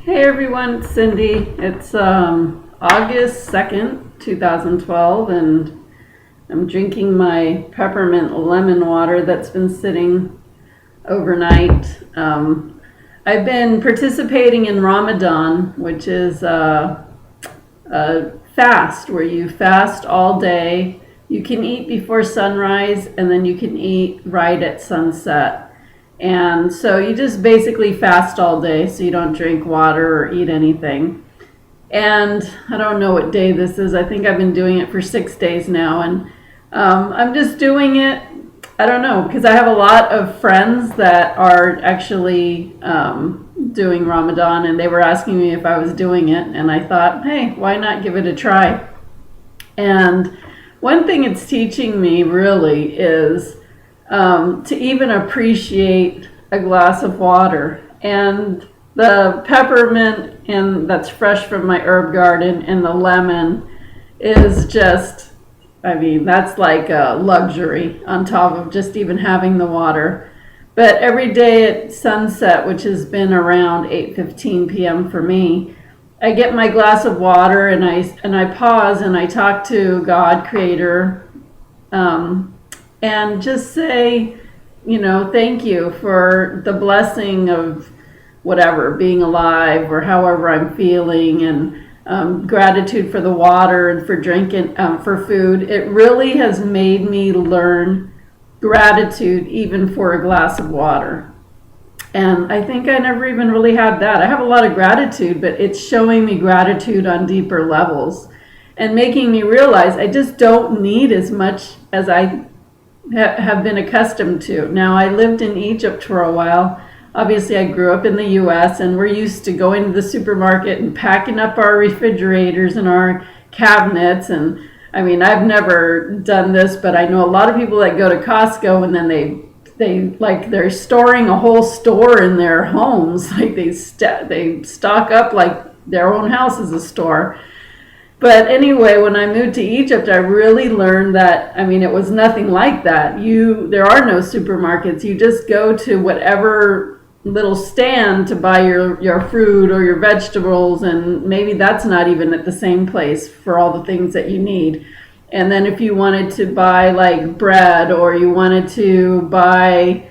Hey everyone, it's Cindy. It's August 2nd, 2012, and I'm drinking my peppermint lemon water that's been sitting overnight. I've been participating in Ramadan, which is a fast where you fast all day. You can eat before sunrise, and then you can eat right at sunset. And so you just basically fast all day, so you don't drink water or eat anything. And I don't know what day this is. I think I've been doing it for 6 days now. And I'm just doing it, I don't know, because I have a lot of friends that are actually doing Ramadan, and they were asking me if I was doing it. And I thought, hey, why not give it a try? And one thing it's teaching me really is to even appreciate a glass of water. And the peppermint that's fresh from my herb garden and the lemon is just, that's like a luxury on top of just even having the water. But every day at sunset, which has been around 8:15 p.m. for me, I get my glass of water and I pause and I talk to God, Creator, and just say, thank you for the blessing of whatever, being alive or however I'm feeling, and gratitude for the water and for drinking, for food. It really has made me learn gratitude even for a glass of water. And I think I never even really had that. I have a lot of gratitude, but it's showing me gratitude on deeper levels and making me realize I just don't need as much as I have been accustomed to. Now, I lived in Egypt for a while. Obviously, I grew up in the U.S., and we're used to going to the supermarket and packing up our refrigerators and our cabinets. And I've never done this, but I know a lot of people that go to Costco and then they're storing a whole store in their homes. Like they stock up like their own house is a store. But anyway, when I moved to Egypt, I really learned that, it was nothing like that. There are no supermarkets. You just go to whatever little stand to buy your fruit or your vegetables, and maybe that's not even at the same place for all the things that you need. And then if you wanted to buy like bread, or you wanted to buy,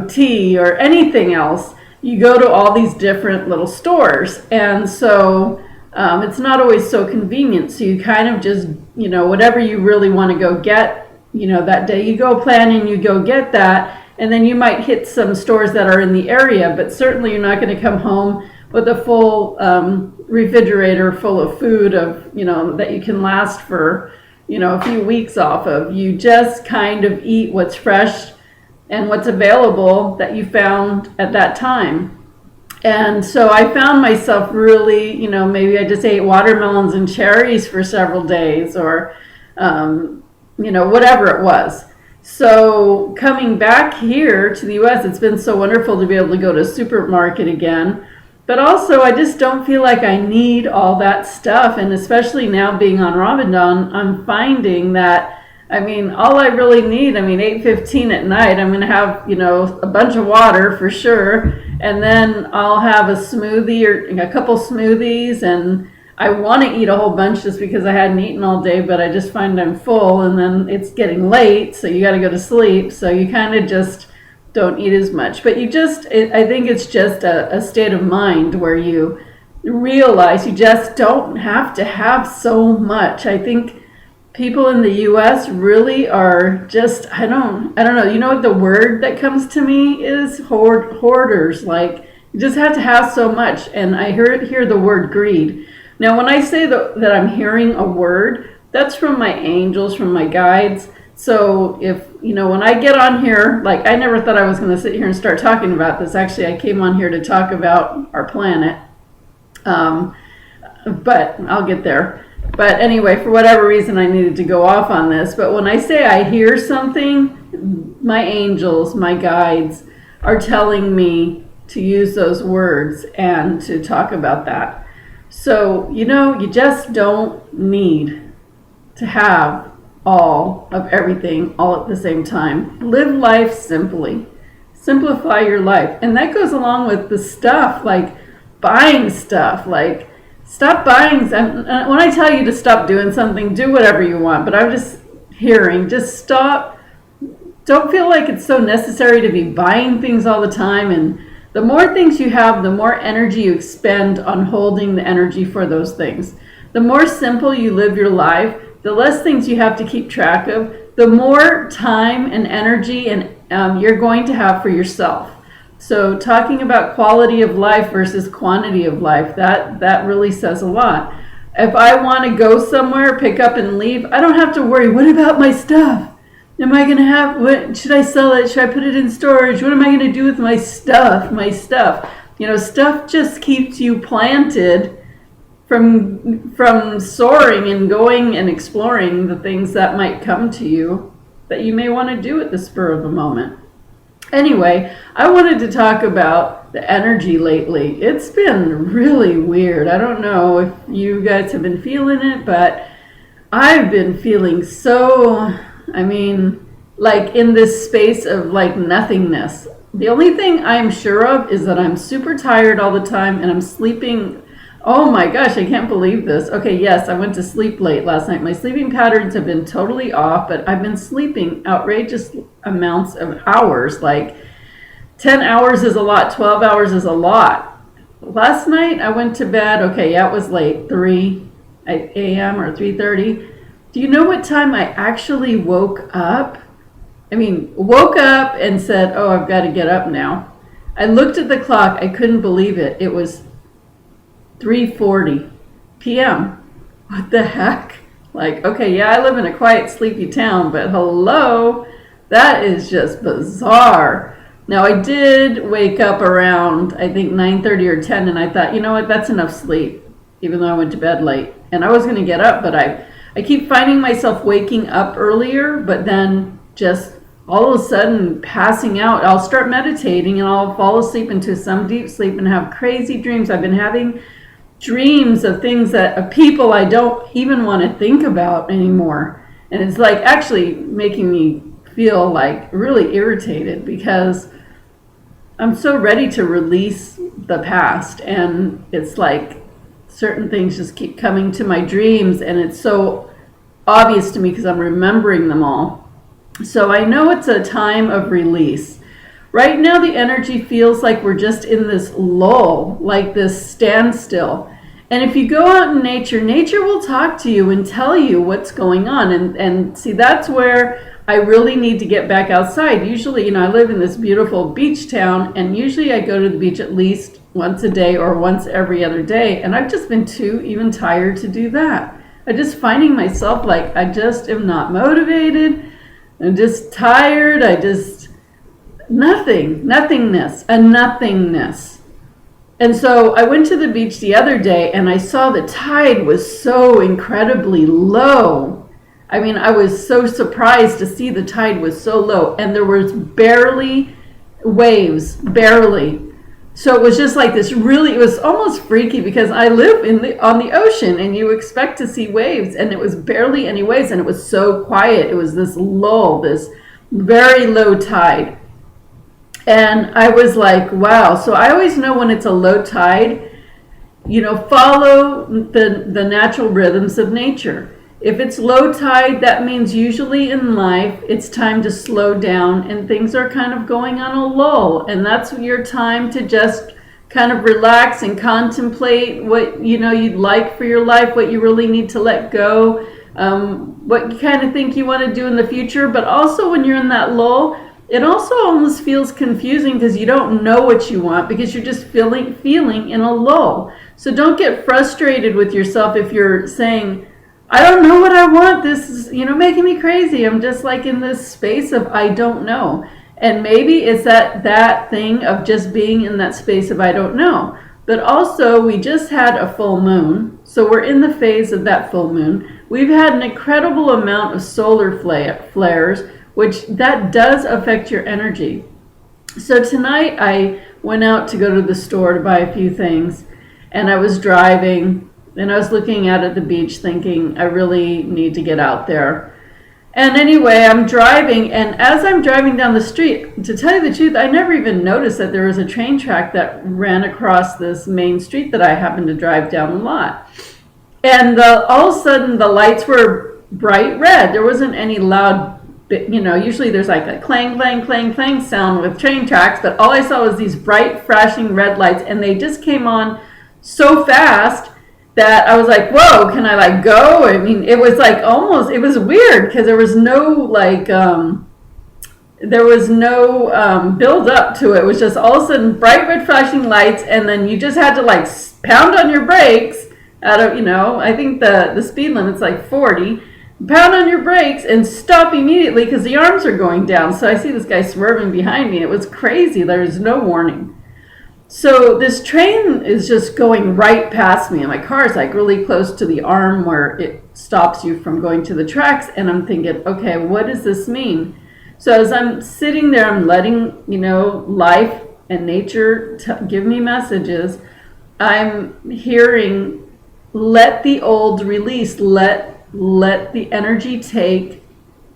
tea or anything else, you go to all these different little stores. And so it's not always so convenient. So you kind of just, whatever you really want to go get, that day, you go plan and you go get that. And then you might hit some stores that are in the area, but certainly you're not going to come home with a full refrigerator full of food that you can last for, a few weeks off of. You just kind of eat what's fresh and what's available that you found at that time. And so I found myself really, maybe I just ate watermelons and cherries for several days, or, whatever it was. So coming back here to the U.S., it's been so wonderful to be able to go to a supermarket again. But also, I just don't feel like I need all that stuff. And especially now being on Ramadan, I'm finding that, all I really need, 8:15 at night, I'm going to have, a bunch of water for sure. And then I'll have a smoothie or a couple smoothies. And I want to eat a whole bunch just because I hadn't eaten all day, but I just find I'm full. And then it's getting late, so you got to go to sleep. So you kind of just don't eat as much. But I think it's just a state of mind where you realize you just don't have to have so much. I think people in the U.S. really are just, I don't know. You know what the word that comes to me is? Hoarders. Like, you just have to have so much. And I hear the word greed. Now, when I say that I'm hearing a word, that's from my angels, from my guides. So if, when I get on here, like I never thought I was going to sit here and start talking about this. Actually, I came on here to talk about our planet. But I'll get there. But anyway, for whatever reason, I needed to go off on this. But when I say I hear something, my angels, my guides are telling me to use those words and to talk about that. So, you just don't need to have all of everything all at the same time. Live life simply. Simplify your life. And that goes along with the stuff, like buying stuff. Like, stop buying. And when I tell you to stop doing something, do whatever you want. But I'm just just stop. Don't feel like it's so necessary to be buying things all the time. And the more things you have, the more energy you expend on holding the energy for those things. The more simple you live your life, the less things you have to keep track of, the more time and energy and you're going to have for yourself. So talking about quality of life versus quantity of life, that really says a lot. If I want to go somewhere, pick up and leave, I don't have to worry, what about my stuff? Am I going to have, what, should I sell it? Should I put it in storage? What am I going to do with my stuff? Stuff just keeps you planted from soaring and going and exploring the things that might come to you that you may want to do at the spur of the moment. Anyway, I wanted to talk about the energy lately. It's been really weird. I don't know if you guys have been feeling it, but I've been feeling so, like in this space of like nothingness. The only thing I'm sure of is that I'm super tired all the time and I'm sleeping. Oh my gosh, I can't believe this. Okay, yes, I went to sleep late last night. My sleeping patterns have been totally off, but I've been sleeping outrageous amounts of hours. Like 10 hours is a lot, 12 hours is a lot. Last night I went to bed, okay, yeah, it was late, 3 a.m. or 3:30. Do you know what time I actually woke up? Woke up and said, oh, I've got to get up now. I looked at the clock, I couldn't believe it. It was 3:40 p.m. What the heck? Like, okay, yeah, I live in a quiet, sleepy town, but hello, that is just bizarre. Now, I did wake up around, I think, 9:30 or 10, and I thought, you know what, that's enough sleep, even though I went to bed late. And I was going to get up, but I keep finding myself waking up earlier, but then just all of a sudden passing out. I'll start meditating, and I'll fall asleep into some deep sleep and have crazy dreams. I've been having dreams of things of people I don't even want to think about anymore. And it's like actually making me feel like really irritated because I'm so ready to release the past. And it's like certain things just keep coming to my dreams, and it's so obvious to me because I'm remembering them all. So I know it's a time of release. Right now, the energy feels like we're just in this lull, like this standstill. And if you go out in nature, nature will talk to you and tell you what's going on. And see, that's where I really need to get back outside. Usually, I live in this beautiful beach town, and usually I go to the beach at least once a day or once every other day. And I've just been too even tired to do that. I'm just finding myself like I just am not motivated. I'm just tired. Nothingness. And so I went to the beach the other day and I saw the tide was so incredibly low. I was so surprised to see the tide was so low, and there was barely waves, barely. So it was just like this it was almost freaky because I live on the ocean and you expect to see waves, and it was barely any waves, and it was so quiet. It was this lull, this very low tide. And I was like, wow. So I always know when it's a low tide, follow the natural rhythms of nature. If it's low tide, that means usually in life, it's time to slow down and things are kind of going on a lull. And that's your time to just kind of relax and contemplate what, you'd like for your life, what you really need to let go, what you kind of think you want to do in the future. But also when you're in that lull, it also almost feels confusing because you don't know what you want because you're just feeling in a lull. So don't get frustrated with yourself if you're saying, I don't know what I want. This is, making me crazy. I'm just like in this space of I don't know. And maybe it's that thing of just being in that space of I don't know. But also we just had a full moon. So we're in the phase of that full moon. We've had an incredible amount of solar flares, which that does affect your energy. So tonight I went out to go to the store to buy a few things, and I was driving and I was looking out at the beach thinking I really need to get out there. And anyway, I'm driving, and as I'm driving down the street, to tell you the truth, I never even noticed that there was a train track that ran across this main street that I happened to drive down a lot. And all of a sudden, the lights were bright red. There wasn't any loud, usually there's like a clang, clang, clang, clang sound with train tracks, but all I saw was these bright, flashing red lights, and they just came on so fast that I was like, whoa, can I like go? I mean, it was like almost, it was weird because there was no build up to it. It was just all of a sudden bright red flashing lights, and then you just had to like pound on your brakes out of, I think the speed limit's like 40. Pound on your brakes and stop immediately because the arms are going down. So I see this guy swerving behind me. It was crazy. There was no warning. So this train is just going right past me, and my car is like really close to the arm where it stops you from going to the tracks. And I'm thinking, okay, what does this mean? So as I'm sitting there, I'm letting, life and nature give me messages. I'm hearing, let the old release, let the energy take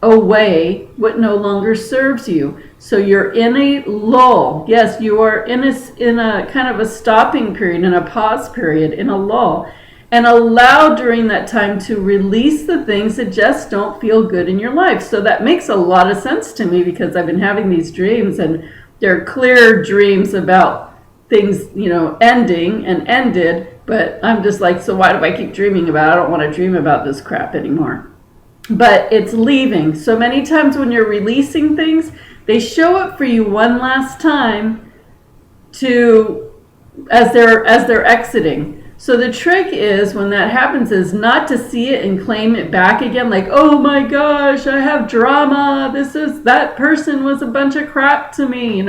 away what no longer serves you. So you're in a lull. Yes, you are in a kind of a stopping period, in a pause period, in a lull. And allow during that time to release the things that just don't feel good in your life. So that makes a lot of sense to me because I've been having these dreams, and they're clear dreams about things, ending and ended. But I'm just like, so why do I keep dreaming about it? I don't want to dream about this crap anymore. But it's leaving. So many times when you're releasing things, they show up for you one last time as they're exiting. So the trick is when that happens is not to see it and claim it back again, like, oh my gosh, I have drama. That person was a bunch of crap to me,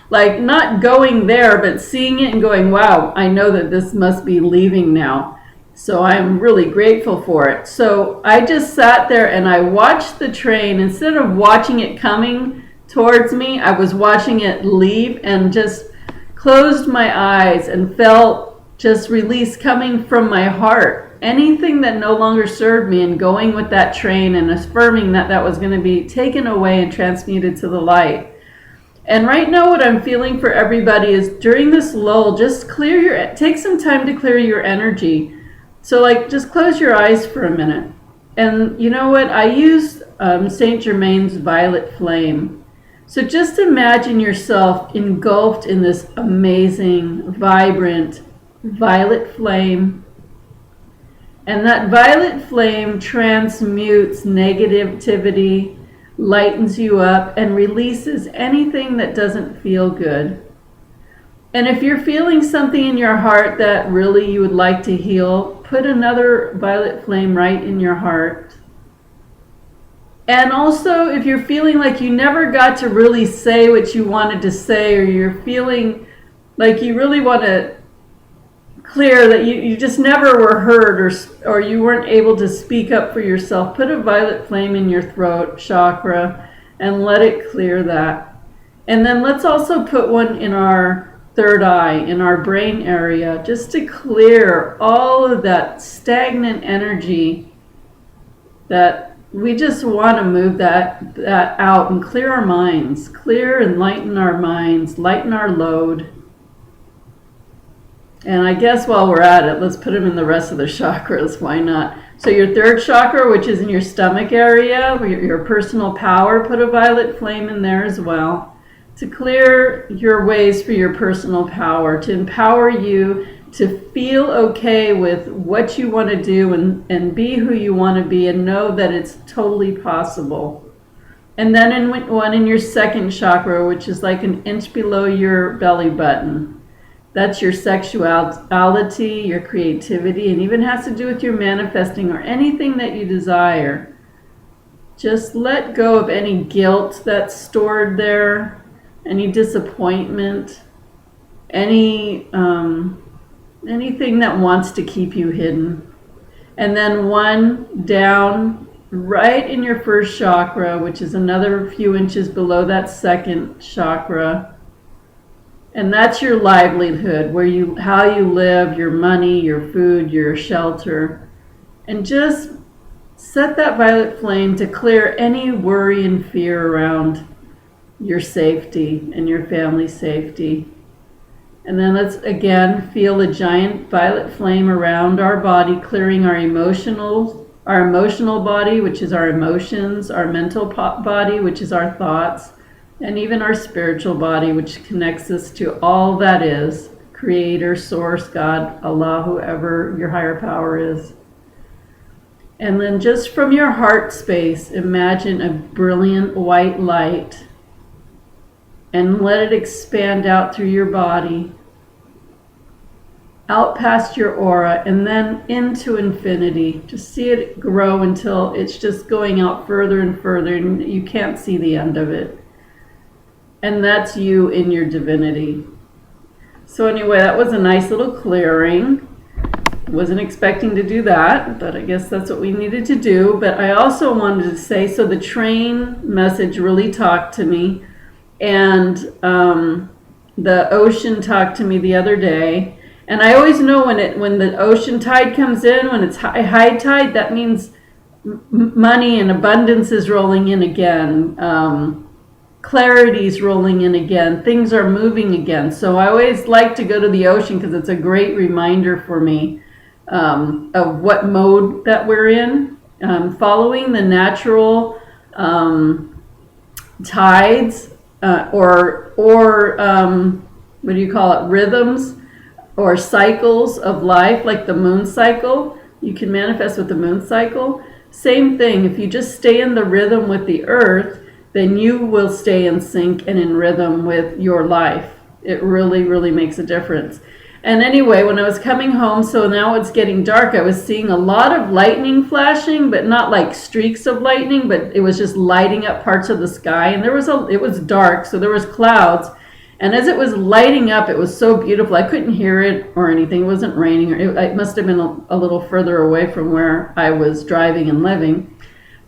like not going there, but seeing it and going, wow, I know that this must be leaving now. So I'm really grateful for it. So I just sat there and I watched the train. Instead of watching it coming towards me, I was watching it leave and just closed my eyes and felt just release coming from my heart. Anything that no longer served me, and going with that train and affirming that that was going to be taken away and transmuted to the light. And right now what I'm feeling for everybody is during this lull, just take some time to clear your energy. So like just close your eyes for a minute. And you know what? I used Saint Germain's violet flame. So just imagine yourself engulfed in this amazing, vibrant violet flame. And that violet flame transmutes negativity, lightens you up, and releases anything that doesn't feel good. And if you're feeling something in your heart that really you would like to heal, put another violet flame right in your heart. And also, if you're feeling like you never got to really say what you wanted to say, or you're feeling like you really want to clear that you just never were heard, or you weren't able to speak up for yourself, put a violet flame in your throat chakra and let it clear that. And then let's also put one in our third eye, in our brain area, just to clear all of that stagnant energy that we just want to move that out and clear our minds, clear and lighten our minds, lighten our load. And I guess while we're at it, let's put them in the rest of the chakras. Why not? So your third chakra, which is in your stomach area, your personal power, put a violet flame in there as well to clear your ways for your personal power, to empower you to feel okay with what you want to do and be who you want to be, and know that it's totally possible. And then one in your second chakra, which is like an inch below your belly button. That's your sexuality, your creativity, and even has to do with your manifesting or anything that you desire. Just let go of any guilt that's stored there, any disappointment, anything that wants to keep you hidden. And then one down right in your first chakra, which is another few inches below that second chakra. And that's your livelihood, how you live, your money, your food, your shelter. And just set that violet flame to clear any worry and fear around your safety and your family's safety. And then let's again feel the giant violet flame around our body, clearing our emotional body, which is our emotions, our mental body, which is our thoughts, and even our spiritual body, which connects us to all that is, Creator, Source, God, Allah, whoever your higher power is. And then just from your heart space, imagine a brilliant white light and let it expand out through your body, out past your aura, and then into infinity. Just see it grow until it's just going out further and further, and you can't see the end of it. And that's you in your divinity. So anyway, that was a nice little clearing. Wasn't expecting to do that, but I guess that's what we needed to do. But I also wanted to say, so the train message really talked to me. And the ocean talked to me the other day, and I always know when the ocean tide comes in, when it's high tide, that means money and abundance is rolling in again, clarity is rolling in again, things are moving again. So I always like to go to the ocean because it's a great reminder for me of what mode that we're in, following the natural tides. Or what do you call it, rhythms or cycles of life, like the moon cycle. You can manifest with the moon cycle. Same thing, if you just stay in the rhythm with the earth, then you will stay in sync and in rhythm with your life. It really, really makes a difference. And anyway, when I was coming home, so now it's getting dark, I was seeing a lot of lightning flashing, but not like streaks of lightning, but it was just lighting up parts of the sky. And it was dark, so there was clouds. And as it was lighting up, it was so beautiful. I couldn't hear it or anything. It wasn't raining. It must have been a little further away from where I was driving and living.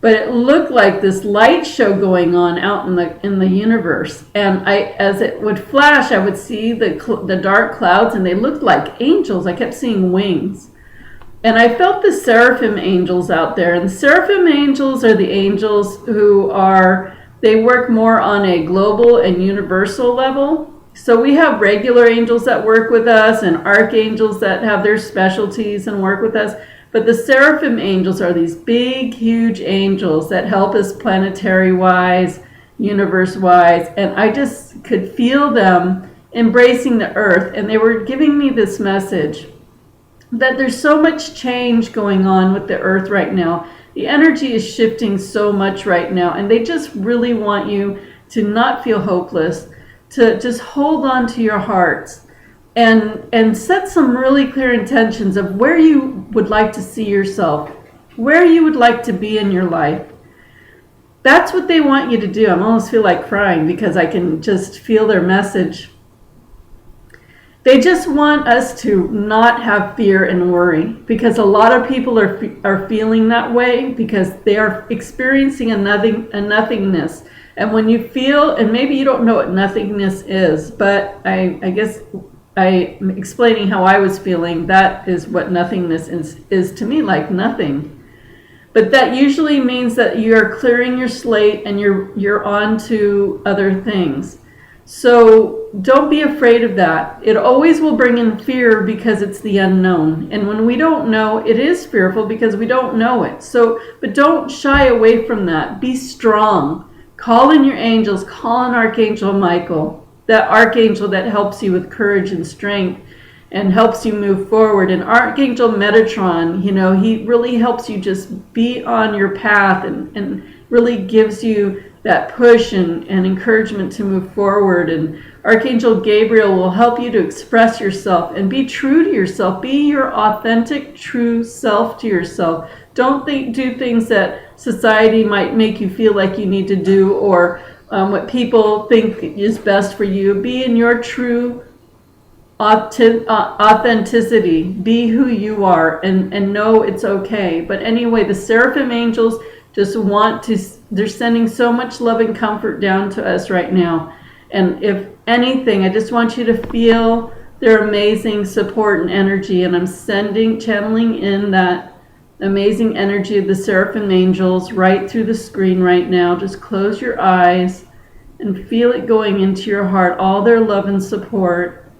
But it looked like this light show going on out in the universe. And as it would flash, I would see the dark clouds, and they looked like angels. I kept seeing wings. And I felt the Seraphim Angels out there. And the Seraphim Angels are the angels they work more on a global and universal level. So we have regular angels that work with us and archangels that have their specialties and work with us. But the Seraphim Angels are these big, huge angels that help us planetary-wise, universe-wise. And I just could feel them embracing the earth. And they were giving me this message that there's so much change going on with the earth right now. The energy is shifting so much right now. And they just really want you to not feel hopeless, to just hold on to your hearts. And set some really clear intentions of where you would like to see yourself, where you would like to be in your life. That's what they want you to do. I almost feel like crying because I can just feel their message. They just want us to not have fear and worry, because a lot of people are feeling that way because they are experiencing a nothingness. And when you feel, and maybe you don't know what nothingness is, but I guess I'm explaining how I was feeling. That is what nothingness is to me, like nothing. But that usually means that you're clearing your slate and you're on to other things. So don't be afraid of that. It always will bring in fear because it's the unknown. And when we don't know, it is fearful because we don't know it. So, but don't shy away from that. Be strong. Call in your angels. Call in Archangel Michael. That archangel that helps you with courage and strength and helps you move forward. And Archangel Metatron, he really helps you just be on your path and really gives you that push and encouragement to move forward. And Archangel Gabriel will help you to express yourself and be true to yourself. Be your authentic, true self to yourself. Don't do things that society might make you feel like you need to do, or what people think is best for you. Be in your true authenticity. Be who you are and know it's okay. But anyway, the Seraphim Angels just they're sending so much love and comfort down to us right now. And if anything, I just want you to feel their amazing support and energy. And I'm channeling in that amazing energy of the Seraphim Angels right through the screen right now. Just close your eyes and feel it going into your heart, all their love and support.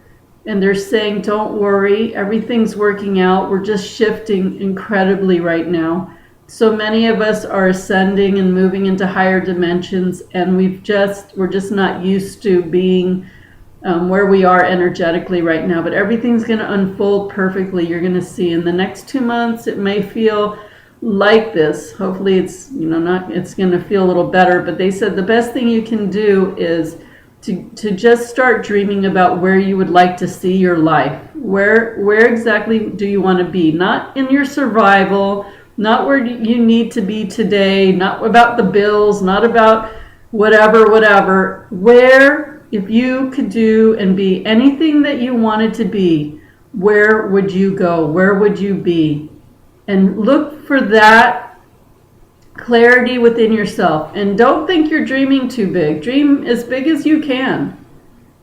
And they're saying, don't worry, everything's working out. We're just shifting incredibly right now. So many of us are ascending and moving into higher dimensions, and we're just not used to being where we are energetically right now. But everything's going to unfold perfectly. You're going to see in the next 2 months. It may feel like this. Hopefully, it's it's going to feel a little better. But they said the best thing you can do is to just start dreaming about where you would like to see your life. Where exactly do you want to be? Not in your survival. Not where you need to be today, not about the bills, not about whatever. Where, if you could do and be anything that you wanted to be, where would you go? Where would you be? And look for that clarity within yourself. And don't think you're dreaming too big. Dream as big as you can,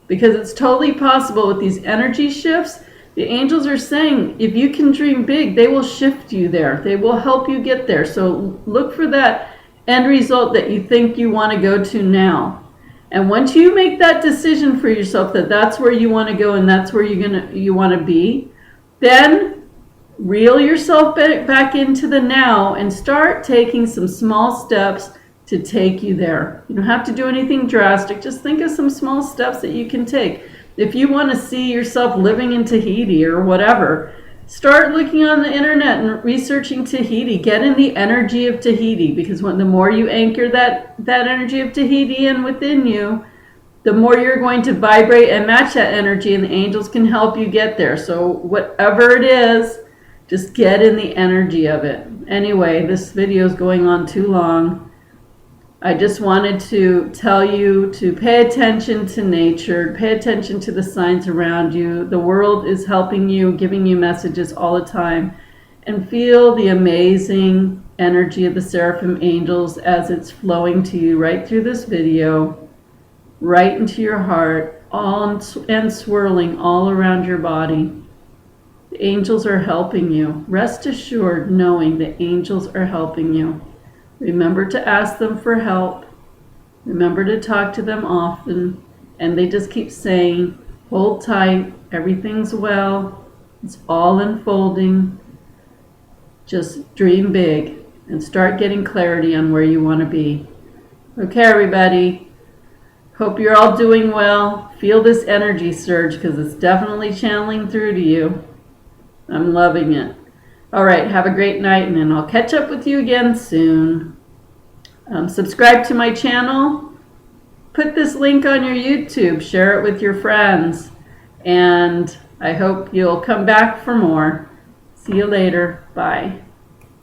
because it's totally possible with these energy shifts. The angels are saying, if you can dream big, they will shift you there. They will help you get there. So look for that end result that you think you want to go to now. And once you make that decision for yourself that that's where you want to go and that's where you want to be, then reel yourself back into the now and start taking some small steps to take you there. You don't have to do anything drastic. Just think of some small steps that you can take. If you want to see yourself living in Tahiti or whatever, start looking on the internet and researching Tahiti. Get in the energy of Tahiti, because the more you anchor that energy of Tahiti in within you, the more you're going to vibrate and match that energy, and the angels can help you get there. So whatever it is, just get in the energy of it. Anyway, this video is going on too long. I just wanted to tell you to pay attention to nature, pay attention to the signs around you. The world is helping you, giving you messages all the time. And feel the amazing energy of the Seraphim Angels as it's flowing to you right through this video, right into your heart, and swirling all around your body. The angels are helping you. Rest assured knowing the angels are helping you. Remember to ask them for help. Remember to talk to them often. And they just keep saying, hold tight, everything's well, it's all unfolding. Just dream big and start getting clarity on where you want to be. Okay, everybody. Hope you're all doing well. Feel this energy surge, because it's definitely channeling through to you. I'm loving it. All right, have a great night, and then I'll catch up with you again soon. Subscribe to my channel. Put this link on your YouTube. Share it with your friends. And I hope you'll come back for more. See you later. Bye.